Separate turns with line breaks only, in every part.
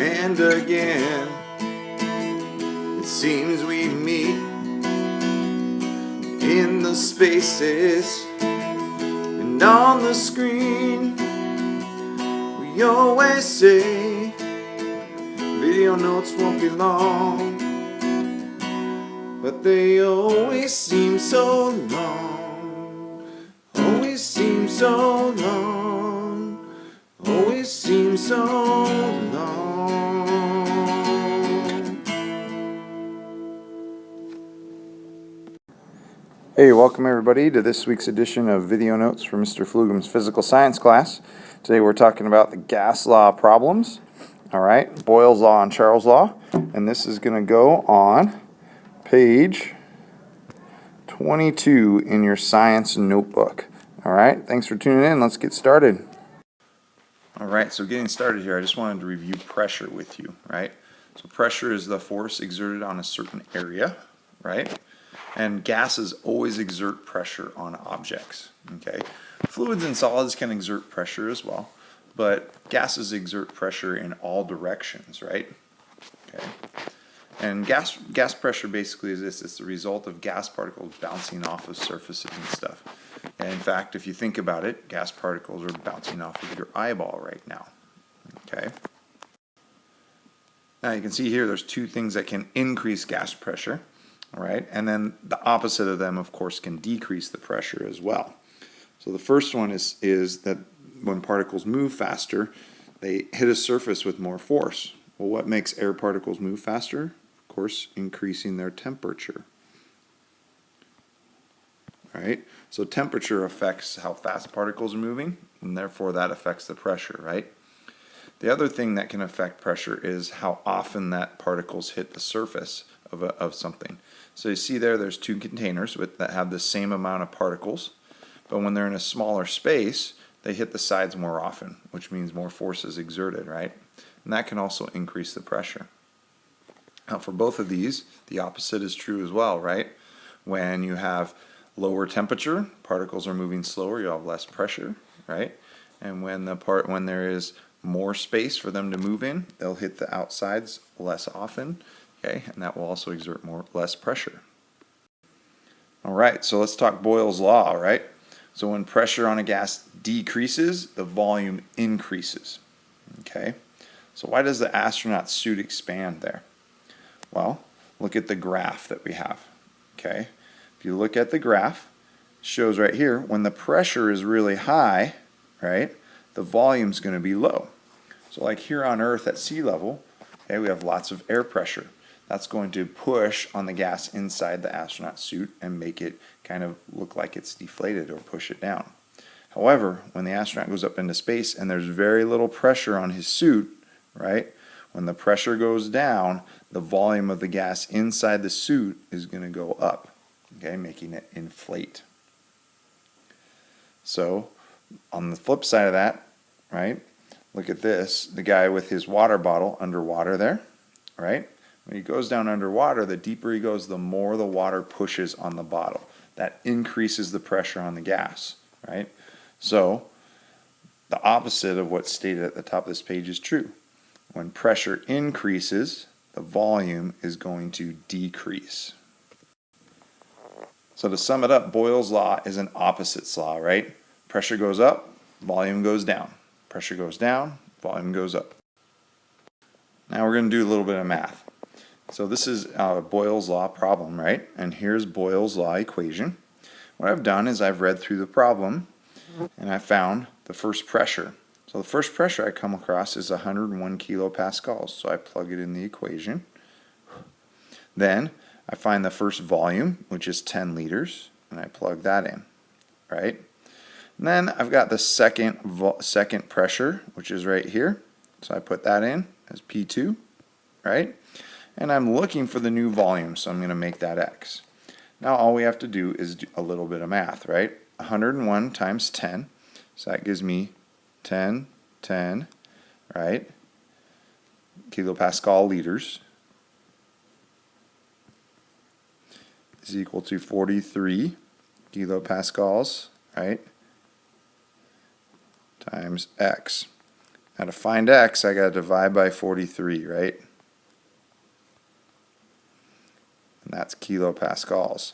and again. It seems we meet in the spaces and on the screen. We always say video notes won't be long, but they always seem so long. Always seem so long. Always seem so long. Hey, welcome everybody to this week's edition of Video Notes for Mr. Flugum's Physical Science class. Today we're talking about the gas law problems. Alright, Boyle's law and Charles' law. And this is going to go on page 22 in your science notebook. Alright, thanks for tuning in. Let's get started. Alright, so getting started here, I just wanted to review pressure with you, right? So pressure is the force exerted on a certain area, right? And gases always exert pressure on objects, okay? Fluids and solids can exert pressure as well, but gases exert pressure in all directions, right? Okay. And gas pressure basically is this. It's the result of gas particles bouncing off of surfaces and stuff. And in fact, if you think about it, gas particles are bouncing off of your eyeball right now, okay? Now you can see here there's two things that can increase gas pressure. All right, and then the opposite of them, of course, can decrease the pressure as well. So the first one is that when particles move faster, they hit a surface with more force. Well, what makes air particles move faster? Of course, increasing their temperature. All right, so temperature affects how fast particles are moving, and therefore that affects the pressure, right? The other thing that can affect pressure is how often that particles hit the surface of something. So you see there's two containers that have the same amount of particles, but when they're in a smaller space, they hit the sides more often, which means more force is exerted, right? And that can also increase the pressure. Now for both of these, the opposite is true as well, right? When you have lower temperature, particles are moving slower, you have less pressure, right? And when there is more space for them to move in, they'll hit the outsides less often. Okay, and that will also exert less pressure. All right, so let's talk Boyle's law, right? So when pressure on a gas decreases, the volume increases. Okay, so why does the astronaut's suit expand there? Well, look at the graph that we have. Okay, if you look at the graph, it shows right here, when the pressure is really high, right, the volume's going to be low. So like here on Earth at sea level, okay, we have lots of air pressure. That's going to push on the gas inside the astronaut suit and make it kind of look like it's deflated or push it down. However, when the astronaut goes up into space and there's very little pressure on his suit, right? When the pressure goes down, the volume of the gas inside the suit is going to go up, okay, making it inflate. So, on the flip side of that, right? Look at this, the guy with his water bottle underwater there, right? When he goes down underwater, the deeper he goes, the more the water pushes on the bottle. That increases the pressure on the gas, right? So, the opposite of what's stated at the top of this page is true. When pressure increases, the volume is going to decrease. So to sum it up, Boyle's law is an opposites law, right? Pressure goes up, volume goes down. Pressure goes down, volume goes up. Now we're going to do a little bit of math. So this is a Boyle's law problem, right? And here's Boyle's law equation. What I've done is I've read through the problem and I found the first pressure. So the first pressure I come across is 101 kilopascals. So I plug it in the equation. Then I find the first volume, which is 10 liters, and I plug that in, right? And then I've got the second pressure, which is right here. So I put that in as P2, right? And I'm looking for the new volume, so I'm going to make that X. Now all we have to do is do a little bit of math, right? 101 times 10, so that gives me 10, right? Kilopascal liters is equal to 43 kilopascals, right? Times X. Now to find x, I got to divide by 43, right? And that's kilopascals.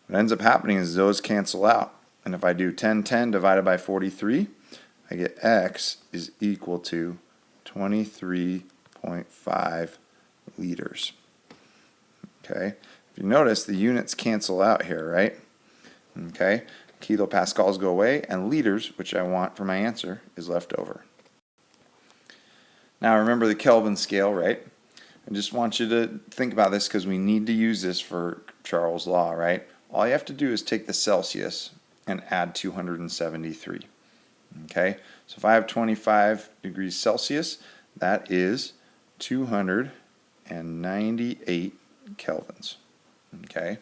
What ends up happening is those cancel out. And if I do 1010 divided by 43, I get x is equal to 23.5 liters. Okay, if you notice, the units cancel out here, right? Okay, kilopascals go away, and liters, which I want for my answer, is left over. Now remember the Kelvin scale, right? I just want you to think about this because we need to use this for Charles' law, right? All you have to do is take the Celsius and add 273. Okay, so if I have 25 degrees Celsius, that is 298 kelvins. Okay,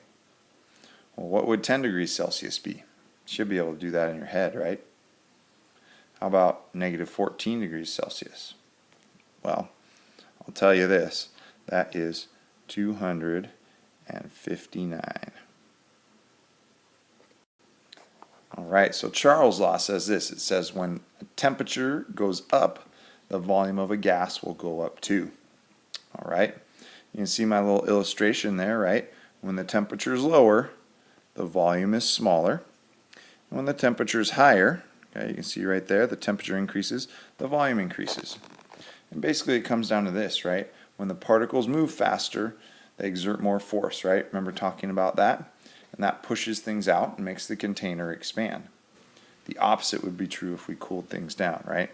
well, what would 10 degrees Celsius be? You should be able to do that in your head, right? How about negative 14 degrees Celsius? Well, I'll tell you this, that is 259. All right, so Charles' law says this. It says when temperature goes up, the volume of a gas will go up too. All right, you can see my little illustration there, right? When the temperature is lower, the volume is smaller. And when the temperature is higher, okay, you can see right there, the temperature increases, the volume increases. And basically it comes down to this, right? When the particles move faster, they exert more force, right? Remember talking about that? And that pushes things out and makes the container expand. The opposite would be true if we cooled things down, right?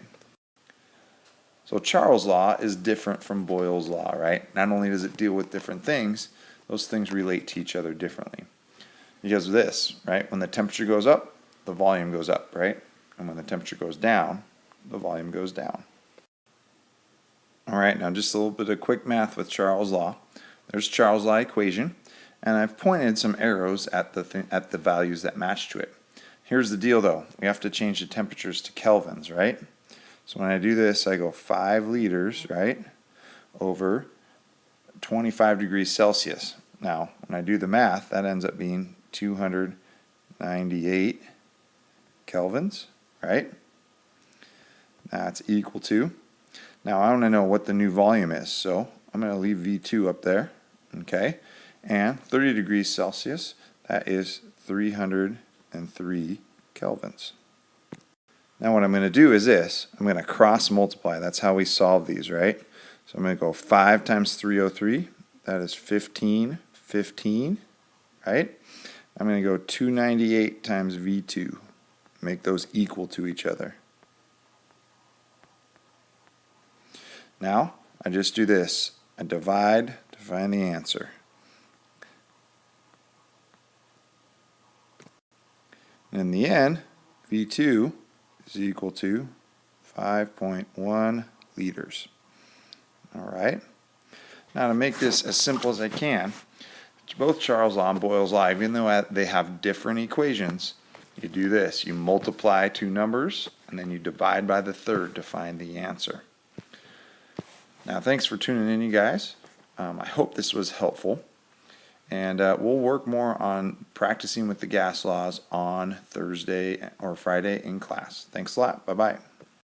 So Charles' law is different from Boyle's law, right? Not only does it deal with different things, those things relate to each other differently. Because of this, right? When the temperature goes up, the volume goes up, right? And when the temperature goes down, the volume goes down. All right, now just a little bit of quick math with Charles' law. There's Charles' law equation, and I've pointed some arrows at the values that match to it. Here's the deal, though. We have to change the temperatures to kelvins, right? So when I do this, I go 5 liters, right, over 25 degrees Celsius. Now, when I do the math, that ends up being 298 kelvins, right? That's equal to. Now I want to know what the new volume is, so I'm going to leave V2 up there, okay? And 30 degrees Celsius, that is 303 kelvins. Now what I'm going to do is this. I'm going to cross multiply. That's how we solve these, right? So I'm going to go 5 times 303, that is 1515, right? I'm going to go 298 times V2, make those equal to each other. Now, I just do this. I divide to find the answer. And in the end, V2 is equal to 5.1 liters. All right. Now, to make this as simple as I can, both Charles' law and Boyle's law, even though they have different equations, you do this. You multiply two numbers, and then you divide by the third to find the answer. Now, thanks for tuning in, you guys. I hope this was helpful. And we'll work more on practicing with the gas laws on Thursday or Friday in class. Thanks a lot. Bye-bye.